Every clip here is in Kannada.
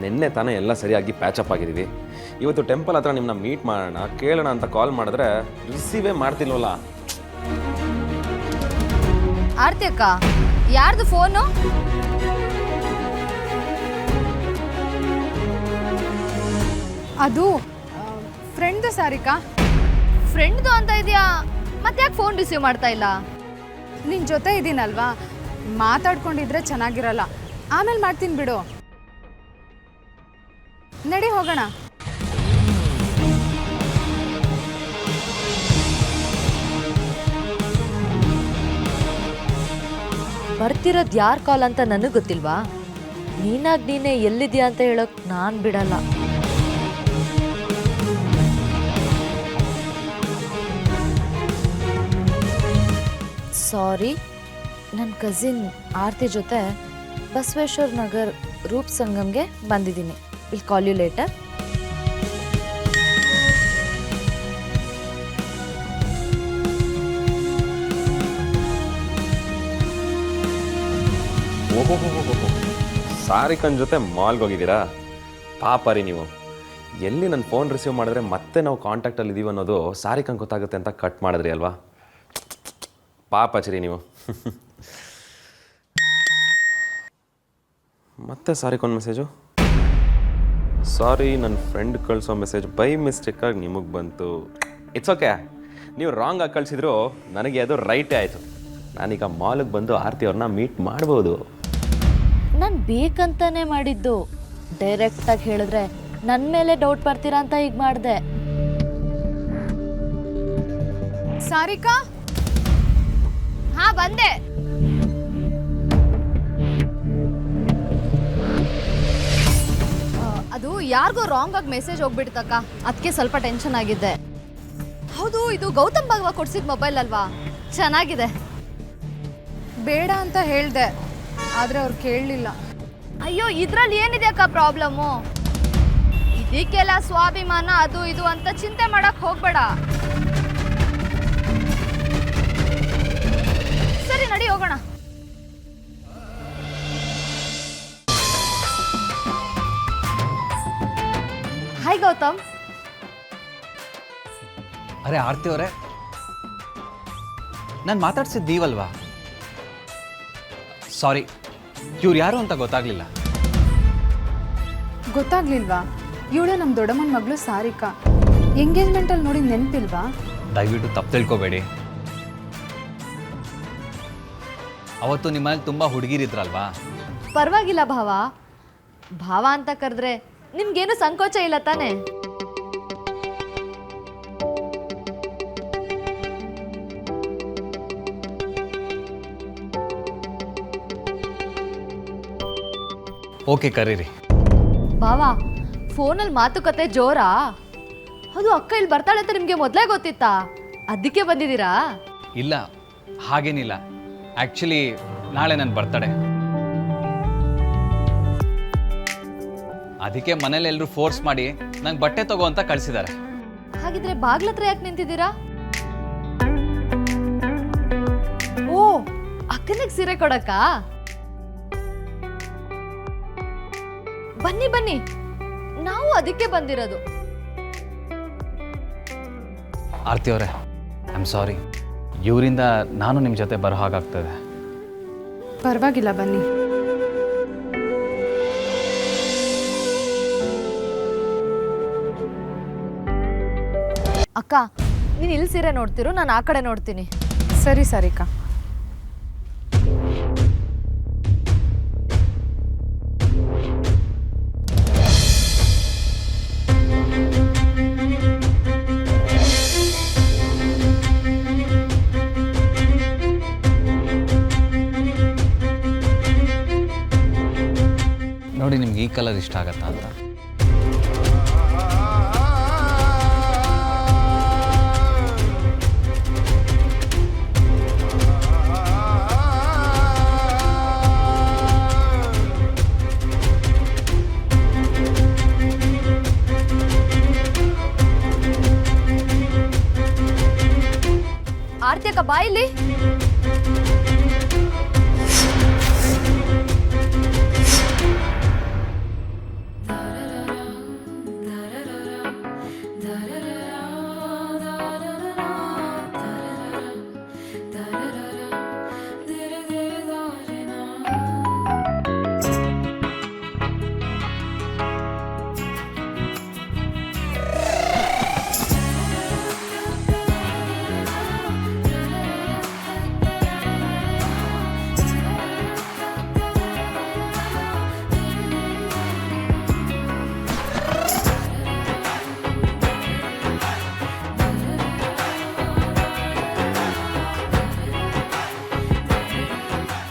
ನಿನ್ನೆ ತಾನೇ ಎಲ್ಲ ಸರಿಯಾಗಿ ಪ್ಯಾಚಪ್ ಆಗಿದ್ದೀವಿ. ಇವತ್ತು ಟೆಂಪಲ್ ಹತ್ರ ನಿಮ್ಮನ್ನ ಮೀಟ್ ಮಾಡೋಣ ಕೇಳೋಣ ಅಂತ ಕಾಲ್ ಮಾಡಿದ್ರೆ ರಿಸೀವೇ ಮಾಡ್ತಿಲ್ವಲ್ಲ. ಆರ್ತಿ ಅಕ್ಕ, ಯಾರ್ದು ಫೋನು? ಅದು ಫ್ರೆಂಡ್ದು ಸಾರಿಕಾ. ಫ್ರೆಂಡ್ದು ಅಂತ ಇದೆಯಾ, ಮತ್ತೆ ಯಾಕೆ ಫೋನ್ ರಿಸೀವ್ ಮಾಡ್ತಾ ಇಲ್ಲ? ನಿನ್ನ ಜೊತೆ ಇದ್ದೀನಲ್ವಾ, ಮಾತಾಡ್ಕೊಂಡಿದ್ರೆ ಚೆನ್ನಾಗಿರಲ್ಲ. ಆಮೇಲೆ ಮಾಡ್ತೀನಿ ಬಿಡು. ನಡಿ ಹೋಗೋಣ. ಬರ್ತಿರೋದು ಯಾರ್ ಕಾಲ್ ಅಂತ ನನಗೆ ಗೊತ್ತಿಲ್ವಾ? ನೀನಾಗಿ ನೀನೇ ಎಲ್ಲಿದ್ಯಾ ಅಂತ ಹೇಳೋಕ್ ನಾನು ಬಿಡಲ್ಲ. ಸಾರಿ, ನನ್ನ ಕಸಿನ್ ಆರ್ತಿ ಜೊತೆ ಬಸವೇಶ್ವರ ನಗರ್ ರೂಪ್ ಸಂಗಮ್ಗೆ ಬಂದಿದ್ದೀನಿ. Will call you later. ಓಹೋ, ಸಾರಿಕನ್ ಜೊತೆ ಮಾಲ್ಗೆ ಹೋಗಿದ್ದೀರಾ? ಪಾಪ ರೀ ನೀವು. ಎಲ್ಲಿ ನನ್ನ ಫೋನ್ ರಿಸೀವ್ ಮಾಡಿದ್ರೆ ಮತ್ತೆ ನಾವು ಕಾಂಟ್ಯಾಕ್ಟಲ್ಲಿ ಇದ್ದೀವಿ ಅನ್ನೋದು ಸಾರಿಕನ್ ಗೊತ್ತಾಗುತ್ತೆ ಅಂತ ಕಟ್ ಮಾಡಿದ್ರಿ ಅಲ್ವಾ? ಪಾಪ ಚಿರಿ ನೀವು. ಮತ್ತೆ ಸಾರಿಕೊಂದು ಮೆಸೇಜು. ಸಾರಿ, ನನ್ನ ಫ್ರೆಂಡ್ ಕಳಿಸೋ ಮೆಸೇಜ್ ಬೈ ಮಿಸ್ಟೇಕಾಗಿ ನಿಮಗೆ ಬಂತು. ಇಟ್ಸ್ ಓಕೆ, ನೀವು ರಾಂಗ್ ಆಗಿ ಕಳಿಸಿದ್ರು ನನಗೆ ಅದು ರೈಟೇ ಆಯಿತು. ನಾನೀಗ ಮಾಲಿಗೆ ಬಂದು ಆರ್ತಿ ಅವ್ರನ್ನ ಮೀಟ್ ಮಾಡ್ಬೋದು. ನಾನು ಬೇಕಂತಾನೆ ಮಾಡಿದ್ದು. ಡೈರೆಕ್ಟಾಗಿ ಹೇಳಿದ್ರೆ ನನ್ನ ಮೇಲೆ ಡೌಟ್ ಬರ್ತೀರಾ ಅಂತ ಈಗ ಮಾಡಿದೆ. ಸಾರಿಕಾ, ಹಾ ಬಂದೆ. ಅದು ಯಾರಿಗೋ ರಾಂಗ್ ಆಗಿ ಮೆಸೇಜ್ ಹೋಗ್ಬಿಡ್ತಕ್ಕ, ಅದಕ್ಕೆ ಸ್ವಲ್ಪ ಟೆನ್ಷನ್ ಆಗಿದ್ದೆ. ಹೌದು, ಇದು ಗೌತಮ್ ಭಾಗವ ಕೊಡ್ಸಿದ ಮೊಬೈಲ್ ಅಲ್ವಾ? ಚೆನ್ನಾಗಿದೆ. ಬೇಡ ಅಂತ ಹೇಳ್ದೆ, ಆದರೆ ಅವ್ರು ಕೇಳಲಿಲ್ಲ. ಅಯ್ಯೋ, ಇದ್ರಲ್ಲಿ ಏನಿದೆ ಅಕ್ಕ ಪ್ರಾಬ್ಲಮ್ಮು? ಇದಕ್ಕೆಲ್ಲ ಸ್ವಾಭಿಮಾನ ಅದು ಇದು ಅಂತ ಚಿಂತೆ ಮಾಡಕ್ ಹೋಗ್ಬೇಡ. ಸರಿ, ನಡಿ ಹೋಗೋಣ. ಹಾಯ್ ಗೌತಮ್. ಅರೆ ಆರ್ತಿ ಅವರೇ, ನಾನು ಮಾತಾಡ್ಸಿದ್ದು ನೀವಲ್ವಾ? ಸಾರಿ, ಇವ್ರು ಯಾರು ಅಂತ ಗೊತ್ತಾಗ್ಲಿಲ್ಲ. ಗೊತ್ತಾಗ್ಲಿಲ್ವಾ? ಇವಳು ನಮ್ಮ ದೊಡ್ಡಮ್ಮನ ಮಗಳು ಸಾರಿಕಾ. ಎಂಗೇಜ್ಮೆಂಟಲ್ಲಿ ನೋಡಿ ನೆನಪಿಲ್ವಾ? ದಯವಿಟ್ಟು ತಪ್ಪು ತಿಳ್ಕೊಬೇಡಿ. ಅವತ್ತು ನಿಮ್ಮಲ್ಲಿ ತುಂಬ ಹುಡುಗಿರಿದ್ರಲ್ವಾ? ಪರವಾಗಿಲ್ಲ ಭಾವ. ಭಾವ ಅಂತ ಕರೆದ್ರೆ ನಿಮ್ಗೇನು ಸಂಕೋಚ ಇಲ್ಲ ತಾನೆ? ಓಕೆ, ಕರೀರಿ. ಭಾವ, ಫೋನಲ್ಲಿ ಮಾತುಕತೆ ಜೋರಾ? ಅದು ಅಕ್ಕ ಇಲ್ಲಿ ಬರ್ತಾಳೆ ಅಂತ ನಿಮಗೆ ಮೊದಲೇ ಗೊತ್ತಿತ್ತಾ? ಅದಕ್ಕೆ ಬಂದಿದ್ದೀರಾ? ಇಲ್ಲ, ಹಾಗೇನಿಲ್ಲ. ಆ್ಯಕ್ಚುಲಿ ನಾಳೆ ನನ್ನ ಬರ್ತಡೇ. ಅದಕ್ಕೆ ಮನೇಲಿ ಎಲ್ಲರೂ ಫೋರ್ಸ್ ಮಾಡಿ ನಂಗೆ ಬಟ್ಟೆ ತಗೋ ಅಂತ ಕಳಿಸಿದ್ದಾರೆ. ಹಾಗಿದ್ರೆ ಬಾಗ್ಲತ್ರ ಯಾಕೆ ನಿಂತಿದ್ದೀರಾ? ಓ, ಅಕ್ಕನಿಗೆ ಸೀರೆ ಕೊಡಕ್ಕ? ಬನ್ನಿ ಬನ್ನಿ, ನಾವು ಅದಕ್ಕೆ ಬಂದಿರೋದು. ಆರ್ತಿ ಅವರೇ, ಐ ಆಮ್ ಸಾರಿ. ಇವರಿಂದ ನಾನು ನಿಮ್ಮ ಜೊತೆ ಬರೋ ಹಾಗಾಗ್ತದೆ. ಪರವಾಗಿಲ್ಲ, ಬನ್ನಿ. ಅಕ್ಕ, ನೀನು ಇಲ್ಲಿ ಸೀರೆ ನೋಡ್ತಿರು, ನಾನು ಆ ಕಡೆ ನೋಡ್ತೀನಿ. ಸರಿ ಸಾರಿಕಾ. ನೋಡಿ, ನಿಮ್ಗೆ ಈ ಕಲರ್ ಇಷ್ಟ ಆಗತ್ತಾ ಅಂತ. ಆರ್ತಿ ಅಕ್ಕ ಬಾ ಇಲ್ಲಿ.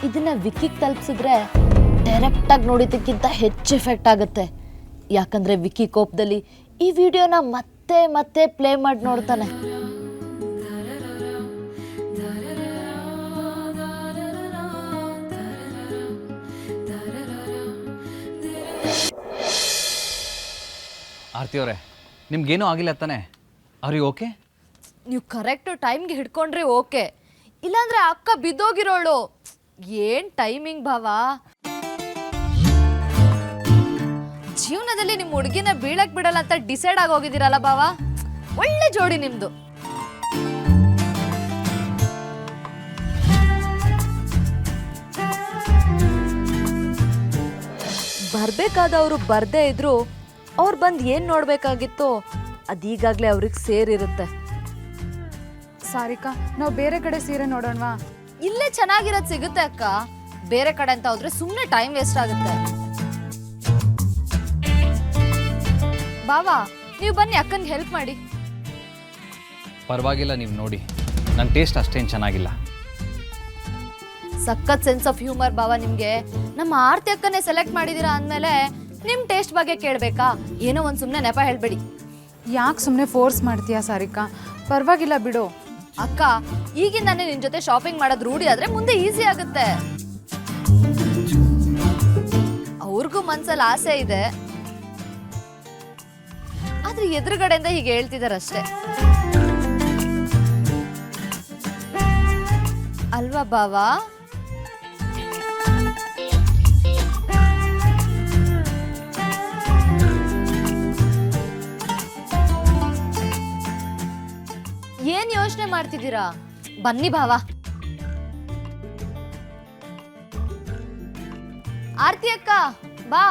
ಇದನ್ನ ವಿಕಿಗೆ ತಲುಪಿಸಿದ್ರೆ ಡೈರೆಕ್ಟಾಗಿ ನೋಡಿದ್ದಕ್ಕಿಂತ ಹೆಚ್ಚು ಎಫೆಕ್ಟ್ ಆಗುತ್ತೆ. ಯಾಕಂದ್ರೆ ವಿಕಿ ಕೋಪದಲ್ಲಿ ಈ ವಿಡಿಯೋನ ಮತ್ತೆ ಮತ್ತೆ ಪ್ಲೇ ಮಾಡಿ ನೋಡ್ತಾನೆ. ಆರ್ತಿ ಅವರೇ, ನಿಮ್ಗೇನೂ ಆಗಿಲ್ಲ ತಾನೆ? ಅವ್ರಿಗೆ ಓಕೆ? ನೀವು ಕರೆಕ್ಟ್ ಟೈಮ್ಗೆ ಹಿಡ್ಕೊಂಡ್ರೆ ಓಕೆ, ಇಲ್ಲಾಂದ್ರೆ ಅಕ್ಕ ಬಿದ್ದೋಗಿರೋಳು. ಏನ್ ಟೈಮಿಂಗ್ ಭಾವ. ಜೀವನದಲ್ಲಿ ನಿಮ್ಮ ಹುಡುಗಿನ ಬೀಳಕ್ ಬಿಡಲ್ಲ ಅಂತ ಡಿಸೈಡ್ ಆಗಿ ಹೋಗಿದ್ದೀರಲ್ಲ ಭಾವ. ಒಳ್ಳೆ ಜೋಡಿ ನಿಮ್ದು. ಬರ್ಬೇಕಾದವರು ಬರ್ದೇ ಇದ್ರು ಅವ್ರು ಬಂದು ಏನ್ ನೋಡ್ಬೇಕಾಗಿತ್ತೋ ಅದೀಗಾಗ್ಲೇ ಅವ್ರಿಗೆ ಸೇರಿರುತ್ತೆ. ಸಾರಿಕಾ, ನಾವು ಬೇರೆ ಕಡೆ ಸೀರೆ ನೋಡೋಣವಾ? ಇಲ್ಲೇ ಚೆನ್ನಾಗಿರೋದು ಸಿಗುತ್ತೆ ಅಕ್ಕ. ಬೇರೆ ಕಡೆ ಅಂತ ಹೋದ್ರೆ ಸುಮ್ಮನೆ ಟೈಮ್ ವೇಸ್ಟ್ ಆಗುತ್ತೆ. ಬಾವಾ, ನೀವು ಬನ್ನಿ ಅಕ್ಕನಿಗೆ ಹೆಲ್ಪ್ ಮಾಡಿ. ಪರವಾಗಿಲ್ಲ, ನೀವು ನೋಡಿ, ನನ್ನ ಟೇಸ್ಟ್ ಅಷ್ಟೇನು ಚೆನ್ನಾಗಿಲ್ಲ. ಸಖತ್ ಸೆನ್ಸ್ ಆಫ್ ಹ್ಯೂಮರ್ ಬಾವ ನಿಮ್ಗೆ. ನಮ್ಮ ಆರ್ತಿ ಅಕ್ಕನೇ ಸೆಲೆಕ್ಟ್ ಮಾಡಿದೀರಾ ಅಂದಮೇಲೆ ನಿಮ್ ಟೇಸ್ಟ್ ಬಗ್ಗೆ ಕೇಳಬೇಕಾ? ಏನೋ ಒಂದು ಸುಮ್ಮನೆ ನೆಪ ಹೇಳ್ಬೇಡಿ. ಯಾಕೆ ಸುಮ್ಮನೆ ಫೋರ್ಸ್ ಮಾಡ್ತೀಯಾ ಸಾರಿಕಾ? ಪರವಾಗಿಲ್ಲ ಬಿಡು. ಅಕ್ಕ, ಈಗಿಂದಾನೇ ನಿನ್ ಜೊತೆ ಶಾಪಿಂಗ್ ಮಾಡೋದು ರೂಢಿ ಆದ್ರೆ ಮುಂದೆ ಈಸಿ ಆಗುತ್ತೆ. ಅವ್ರಿಗೂ ಮನ್ಸಲ್ಲಿ ಆಸೆ ಇದೆ, ಆದ್ರೆ ಎದುರುಗಡೆಯಿಂದ ಹೀಗೆ ಹೇಳ್ತಿದಾರಷ್ಟೇ ಅಲ್ವಾ ಬಾವಾ? ಏನ್ ಯೋಚನೆ ಮಾಡ್ತಿದ್ದೀರಾ? ಬನ್ನಿ ಭಾವ. ಆರ್ತಿ ಅಕ್ಕ ಬಾ.